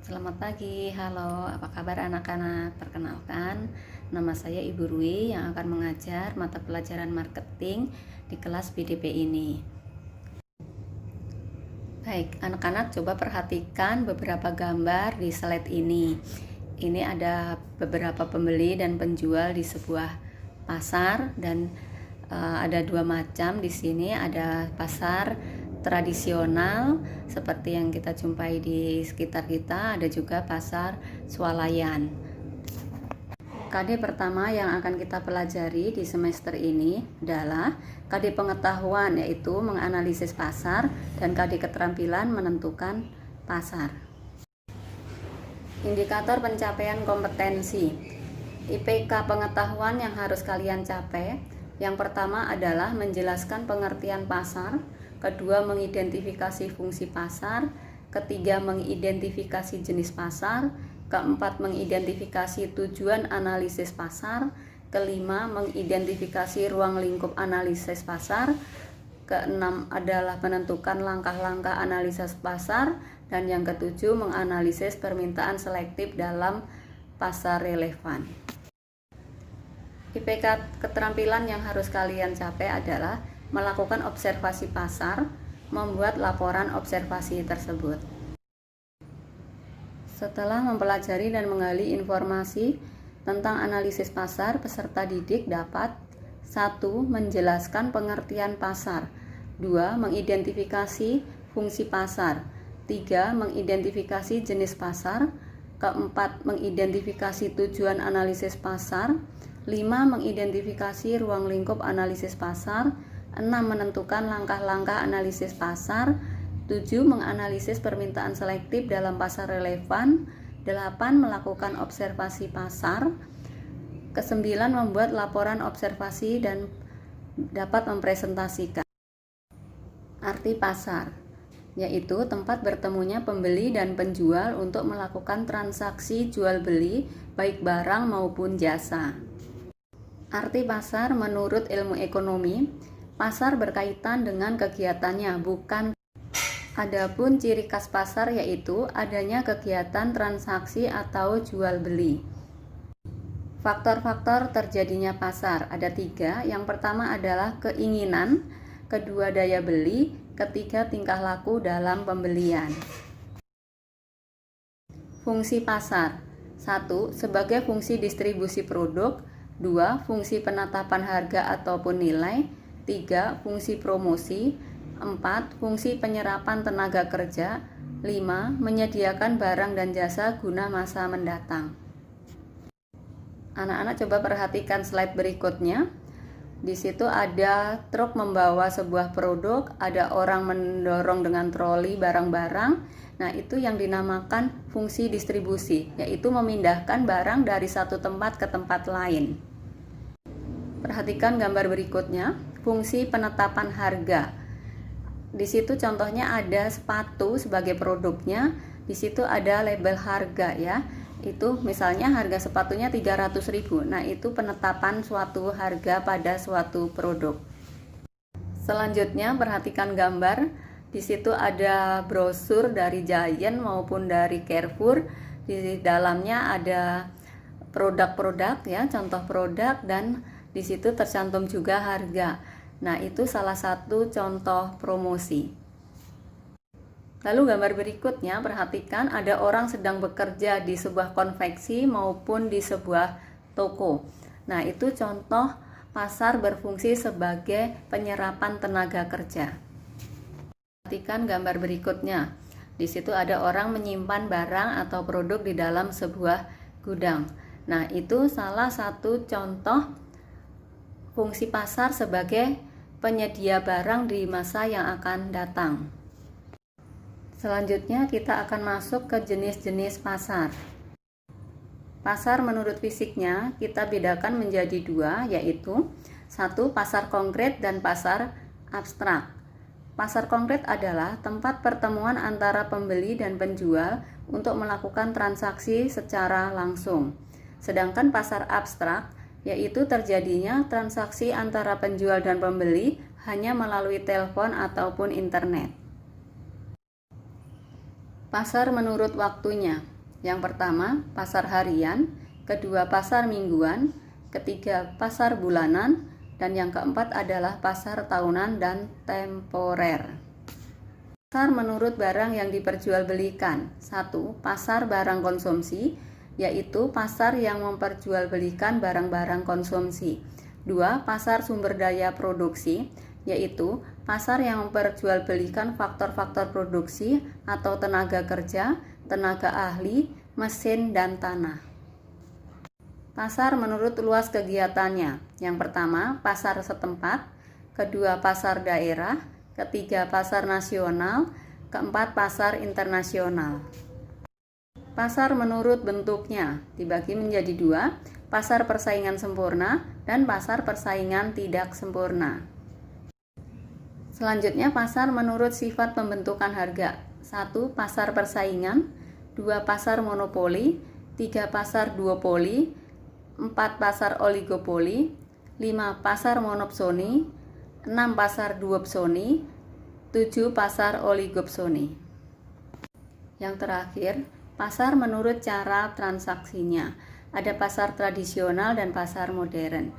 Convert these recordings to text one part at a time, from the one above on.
Selamat pagi, halo, apa kabar anak-anak? Perkenalkan, nama saya Ibu Rui yang akan mengajar mata pelajaran marketing di kelas BDP ini. Baik, anak-anak coba perhatikan beberapa gambar di slide ini. Ini ada beberapa pembeli dan penjual di sebuah pasar dan ada dua macam di sini, ada pasar tradisional seperti yang kita jumpai di sekitar kita, ada juga pasar swalayan. KD pertama yang akan kita pelajari di semester ini adalah KD pengetahuan, yaitu menganalisis pasar, dan KD keterampilan menentukan pasar. Indikator pencapaian kompetensi. IPK pengetahuan yang harus kalian capai, yang pertama adalah menjelaskan pengertian pasar, kedua mengidentifikasi fungsi pasar, ketiga mengidentifikasi jenis pasar, keempat mengidentifikasi tujuan analisis pasar, kelima mengidentifikasi ruang lingkup analisis pasar, keenam adalah menentukan langkah-langkah analisis pasar, dan yang ketujuh menganalisis permintaan selektif dalam pasar relevan. IPK keterampilan yang harus kalian capai adalah melakukan observasi pasar, membuat laporan observasi tersebut. Setelah mempelajari dan menggali informasi tentang analisis pasar, peserta didik dapat 1. Menjelaskan pengertian pasar, 2. Mengidentifikasi fungsi pasar, 3. Mengidentifikasi jenis pasar, keempat mengidentifikasi tujuan analisis pasar, 5. Mengidentifikasi ruang lingkup analisis pasar, 6. Menentukan langkah-langkah analisis pasar, 7. Menganalisis permintaan selektif dalam pasar relevan, 8. Melakukan observasi pasar, ke-9. Membuat laporan observasi dan dapat mempresentasikan. Arti pasar, yaitu tempat bertemunya pembeli dan penjual untuk melakukan transaksi jual-beli baik barang maupun jasa. Arti pasar menurut ilmu ekonomi, pasar berkaitan dengan kegiatannya, bukan. Adapun ciri khas pasar yaitu adanya kegiatan transaksi atau jual beli. Faktor-faktor terjadinya pasar ada 3. Yang pertama adalah keinginan, kedua daya beli, ketiga tingkah laku dalam pembelian. Fungsi pasar. 1. Sebagai fungsi distribusi produk, 2. Fungsi penetapan harga ataupun nilai, 3. Fungsi promosi, 4. Fungsi penyerapan tenaga kerja, 5. Menyediakan barang dan jasa guna masa mendatang. Anak-anak coba perhatikan slide berikutnya. Di situ ada truk membawa sebuah produk, ada orang mendorong dengan troli barang-barang. Nah, itu yang dinamakan fungsi distribusi, yaitu memindahkan barang dari satu tempat ke tempat lain. Perhatikan gambar berikutnya, fungsi penetapan harga. Di situ contohnya ada sepatu sebagai produknya, di situ ada label harga ya. Itu misalnya harga sepatunya 300.000. Nah, itu penetapan suatu harga pada suatu produk. Selanjutnya perhatikan gambar. Di situ ada brosur dari Giant maupun dari Carrefour. Di dalamnya ada produk-produk ya, contoh produk, dan di situ tercantum juga harga. Nah, itu salah satu contoh promosi. Lalu gambar berikutnya, perhatikan ada orang sedang bekerja di sebuah konveksi maupun di sebuah toko. Nah, itu contoh pasar berfungsi sebagai penyerapan tenaga kerja. Perhatikan gambar berikutnya. Di situ ada orang menyimpan barang atau produk di dalam sebuah gudang. Nah, itu salah satu contoh fungsi pasar sebagai penyedia barang di masa yang akan datang. Selanjutnya kita akan masuk ke jenis-jenis pasar. Pasar menurut fisiknya kita bedakan menjadi 2, yaitu 1. Pasar konkret dan pasar abstrak. Pasar konkret adalah tempat pertemuan antara pembeli dan penjual untuk melakukan transaksi secara langsung. Sedangkan pasar abstrak yaitu terjadinya transaksi antara penjual dan pembeli hanya melalui telepon ataupun internet. Pasar menurut waktunya. Yang pertama, pasar harian, kedua pasar mingguan, ketiga pasar bulanan, dan yang keempat adalah pasar tahunan dan temporer. Pasar menurut barang yang diperjualbelikan. 1. Pasar barang konsumsi, yaitu pasar yang memperjualbelikan barang-barang konsumsi. 2. Pasar sumber daya produksi, yaitu pasar yang memperjualbelikan faktor-faktor produksi atau tenaga kerja, tenaga ahli, mesin, dan tanah. Pasar menurut luas kegiatannya. Yang pertama, pasar setempat, kedua pasar daerah, ketiga pasar nasional, keempat pasar internasional. Pasar menurut bentuknya dibagi menjadi dua, pasar persaingan sempurna dan pasar persaingan tidak sempurna. Selanjutnya, pasar menurut sifat pembentukan harga. 1. Pasar persaingan, 2. Pasar monopoli, 3. Pasar duopoli, 4. Pasar oligopoli, 5. Pasar monopsoni, 6. Pasar duopsoni, 7. Pasar oligopsoni. Yang terakhir, pasar menurut cara transaksinya. Ada pasar tradisional dan pasar modern.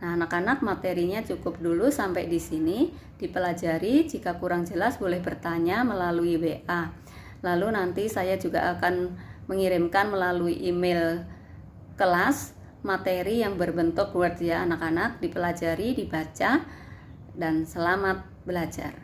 Nah, anak-anak, materinya cukup dulu sampai di sini. Dipelajari, jika kurang jelas boleh bertanya melalui WA. Lalu nanti saya juga akan mengirimkan melalui email kelas materi yang berbentuk Word ya anak-anak. Dipelajari, dibaca, dan selamat belajar.